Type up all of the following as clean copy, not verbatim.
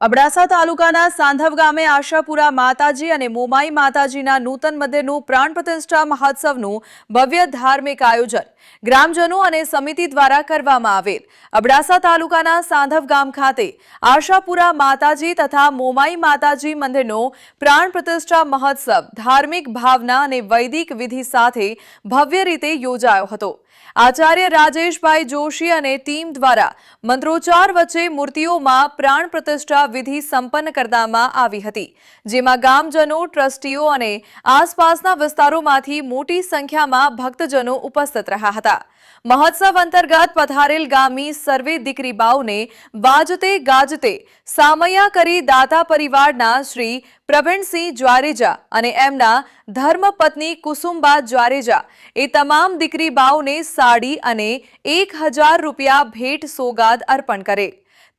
અબડાસા તાલુકાના સાંધવ ગામે આશાપુરા માતાજી અને મોમાઈ માતાજીના નૂતન મંદિરનું પ્રાણ પ્રતિષ્ઠા મહોત્સવનું ભવ્ય ધાર્મિક આયોજન ગ્રામજનો અને સમિતિ દ્વારા કરવામાં આવેલ। અબડાસા તાલુકાના સાંધવ ગામ ખાતે આશાપુરા માતાજી તથા મોમાઈ માતાજી મંદિરનો પ્રાણ પ્રતિષ્ઠા મહોત્સવ ધાર્મિક ભાવના અને વૈદિક વિધિ સાથે ભવ્ય રીતે યોજાયો હતો। आचार्य राजेशभाई जोशी અને ટીમ દ્વારા મંત્રોચ્ચાર વચ્ચે મૂર્તિઓમાં પ્રાણ પ્રતિષ્ઠા વિધિ સંપન્ન કરવામાં આવી હતી, જેમાં ગામજનો, ટ્રસ્ટીઓ અને આસપાસના વિસ્તારોમાંથી મોટી સંખ્યામાં ભક્તજનો ઉપસ્થિત રહ્યા હતા। મહોત્સવ અંતર્ગત પધારેલ ગામી સર્વે દીકરીબાઓને વાજતે ગાજતે સામૈયા કરી દાતા પરિવારના શ્રી પ્રવીણસિંહ જાડેજા અને એમના ધર્મપત્ની કુસુમબા જાડેજા એ તમામ દીકરીબાઓને સાડી અને 1000 રૂપિયા ભેટ સોગાદ અર્પણ કરે।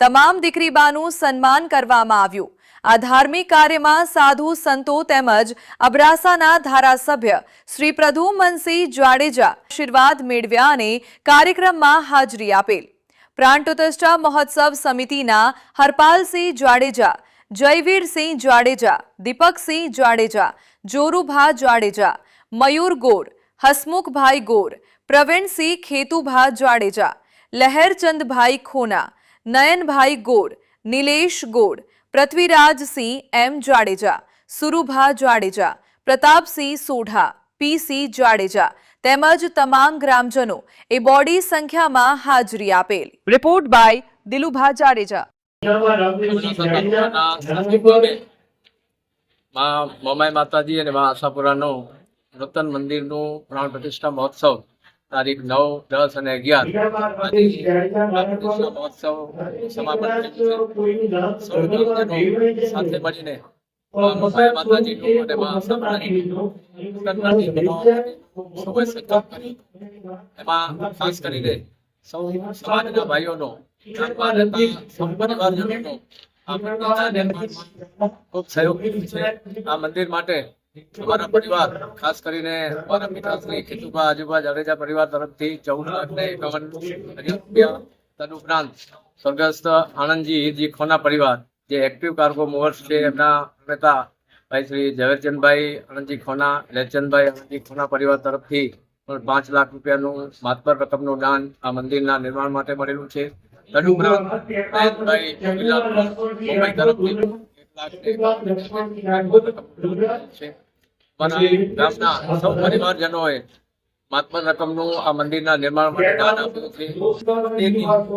તમામ દીકરીબાનું સન્માન કરવામાં આવ્યું। આ ધાર્મિક કાર્યમાં સાધુ સંતો તેમજ અબડાસાના ધારાસભ્ય શ્રી પ્રદ્યુમનસિંહ જાડેજા આશીર્વાદ મેળવ્યા અને કાર્યક્રમમાં હાજરી આપેલ। પ્રાણ પ્રતિષ્ઠા મહોત્સવ સમિતિના હરપાલસિંહ જાડેજા, જયવીરસિંહ જાડેજા, દીપકસિંહ જાડેજા, જોરુભા જાડેજા, મયુર ગોર, હસમુખભાઈ ગોર, પ્રવીણસિંહ ખેતુભા જાડેજા, લહેરચંદભાઈ ખોના, નયનભાઈ ગોર, નિલેશ ગોર, પૃથ્વીરાજસિંહ એમ જાડેજા, સુરુભા જાડેજા, પ્રતાપસિંહ સોઢા, પીસી જાડેજા તેમજ તમામ ગ્રામજનો એ બોડી સંખ્યામાં હાજરી આપેલ। Report by Dilubha Jadeja. મોમાઈ માતાજી અને મા આશાપુરાનો નૂતન મંદિરનું પ્રાણ પ્રતિષ્ઠા મહોત્સવ તારીખ 9, 10 અને 11 મહોત્સવ સમાપન સાથે મળીને મોમાઈ માતાજીનું અને મા આશાપુરાનું એમાં ખાસ કરીને સૌ સમાજના ભાઈઓનો ખૂબ સહયોગ છે। આ મંદિર માટે અમારા પરિવાર, ખાસ કરીને અમારા પિતાશ્રી ખેતુભા આજુભા જાડેજા પરિવાર તરફથી 14,51,000 રૂપિયા, તદુપરાંત સ્વર્ગસ્થ આનંદજી હીરજી ખોના પરિવાર જે એક્ટિવ કાર્ગો મૂવર્સ છે, એમના નેતા ભાઈ શ્રી ઝવેરચંદભાઈ આનંદજી ખોના, લેચંદભાઈ આનંદજી ખોના પરિવાર તરફથી 5 લાખ રૂપિયાનું માતબર રકમનું દાન આ મંદિરના નિર્માણ માટે મળેલું છે। તદુપરાંત મુંબઈ તરફથી 1 લાખ ગામના સૌ પરિવારજનોએ માતબર રકમનું આ મંદિરના નિર્માણ માટે દાન આપ્યું છે।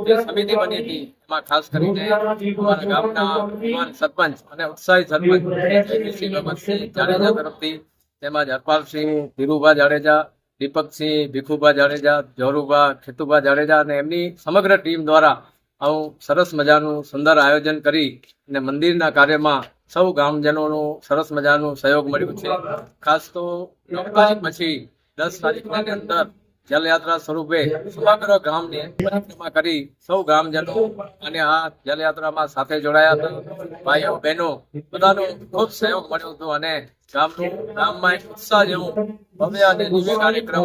જે સમિતિ બની હતી એમાં ખાસ કરીને અમારા ગામના યુવાન સરપંચ અને ઉત્સાહી સરપંચ જાડેજા તરફથી તેમજ હરપાલસિંહ, ધીરુભા જાડેજા, દીપકસિંહ, ભીખુભા જાડેજા, જોરુભા, ખેતુભા જાડેજા અને એમની સમગ્ર ટીમ દ્વારા આવું સરસ મજાનું સુંદર આયોજન કરી અને મંદિરના કાર્યમાં સૌ ગામજનોનું સરસ મજાનું સહયોગ મળ્યું છે। ખાસ તો 9 તારીખ પછી 10 તારીખની અંદર જલયાત્રા સ્વરૂપે સમગ્ર ગામને પરિક્રમા કરી સૌ ગામજનો અને આ જલયાત્રામાં સાથે જોડાયા હતા। ભાઈઓ બહેનો બધાનો ખૂબ સહયોગ મળ્યો હતો અને ગામમાં એક ઉત્સાહ જેવું ભવ્ય અને દિવ્ય કાર્યક્રમ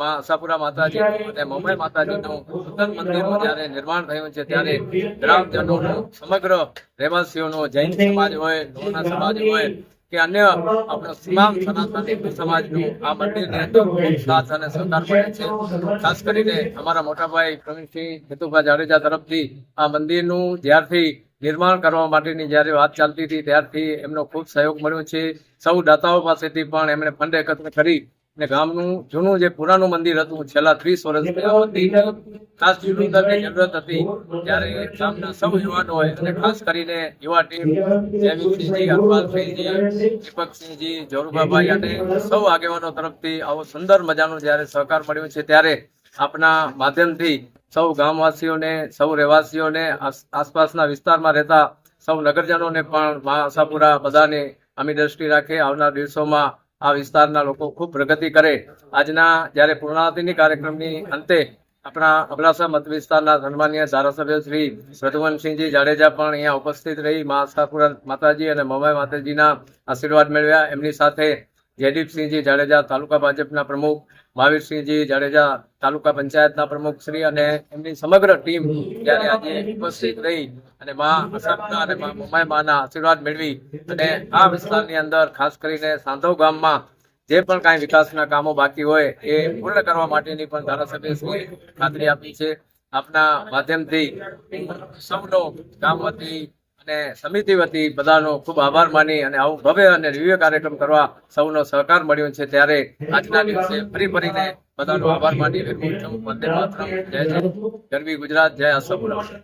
મા આશાપુરા માતાજી અને મોમાઈ માતાજીનું નૂતન મંદિરનું જ્યારે નિર્માણ થયું છે ત્યારે ગ્રામજનોનું, સમગ્ર રહેવાસીઓનો, જૈન સમાજ હોય, લોહાણા સમાજ હોય કે અન્ય આપણો તમામ સનાતન હિન્દુ સમાજનું આ મંદિરની અંદર ખૂબ સાથ અને સહકાર મળે છે। ખાસ કરીને અમારા મોટાભાઈ પ્રવીણસિંહ ખેતુભા જાડેજા તરફથી આ મંદિરનું જ્યારથી નિર્માણ કરવા માટેની જ્યારે વાત ચાલતી હતી ત્યારથી એમનો ખૂબ સહયોગ મળ્યો છે। સૌ દાતાઓ પાસેથી પણ એમણે ફંડ એકત્ર કરી અને ગામનું જૂનું જે પુરાનું મંદિર હતું, છેલ્લા 30 વર્ષથી ખાસ જીર્ણોદ્ધારની જરૂરત હતી, ત્યારે ગામના સૌ યુવાનોએ અને ખાસ કરીને યુવા ટીમ જયવીરસિંહજી, હરપાલસિંહજી, દીપકસિંહજી, જોરુભાભાઈ અને સૌ આગેવાનો તરફથી આવો સુંદર મજાનો જ્યારે સહકાર મળ્યો છે ત્યારે આપના માધ્યમથી સૌ ગામવાસીઓને, સૌ રહેવાસીઓને, આસપાસના વિસ્તારમાં રહેતા સૌ નગરજનોને પણ મા આશાપુરા બધાને આમી દ્રષ્ટિ રાખે, આવનાર દિવસોમાં આ વિસ્તારના લોકો ખૂબ પ્રગતિ કરે। આજના જ્યારે પૂર્ણાહુતિની કાર્યક્રમની અંતે આપણા અબડાસા મત વિસ્તારના સન્માનીય ધારાસભ્ય શ્રી પ્રદ્યુમનસિંહજી જાડેજા પણ અહીંયા ઉપસ્થિત રહી મા આશાપુરા માતાજી અને મોમાઈ માતાજીના આશીર્વાદ મેળવ્યા। એમની સાથે જયદીપસિંહજી જાડેજા તાલુકા ભાજપના પ્રમુખ, મહાવીરસિંહજી જાડેજા તાલુકા પંચાયતના પ્રમુખ શ્રી અને એમની સમગ્ર ટીમ ત્યારે આજે ઉપસ્થિત રહી અને માં અસરના અને માં મોમાઈ માના આશીર્વાદ મેળવી અને આ વિસ્તારની અંદર ખાસ કરીને સાંધવ ગામમાં જે પણ કાંઈ વિકાસના કામો બાકી હોય એ પૂર્ણ કરવા માટેની પણ ધારાસભ્યશ્રીએ ખાતરી આપી છે. આપના માધ્યમથી સૌનો ગામ વતી અને સમિતિ વતી બધાનો ખૂબ આભાર માની અને આવું ભવ્ય અને દિવ્ય કાર્યક્રમ કરવા સૌનો સહકાર મળ્યો છે ત્યારે આજના દિવસે ફરીને બધાનો આભાર માની વંદે માતરમ, જય જય ગરવી ગુજરાત, જય આશાપુરા.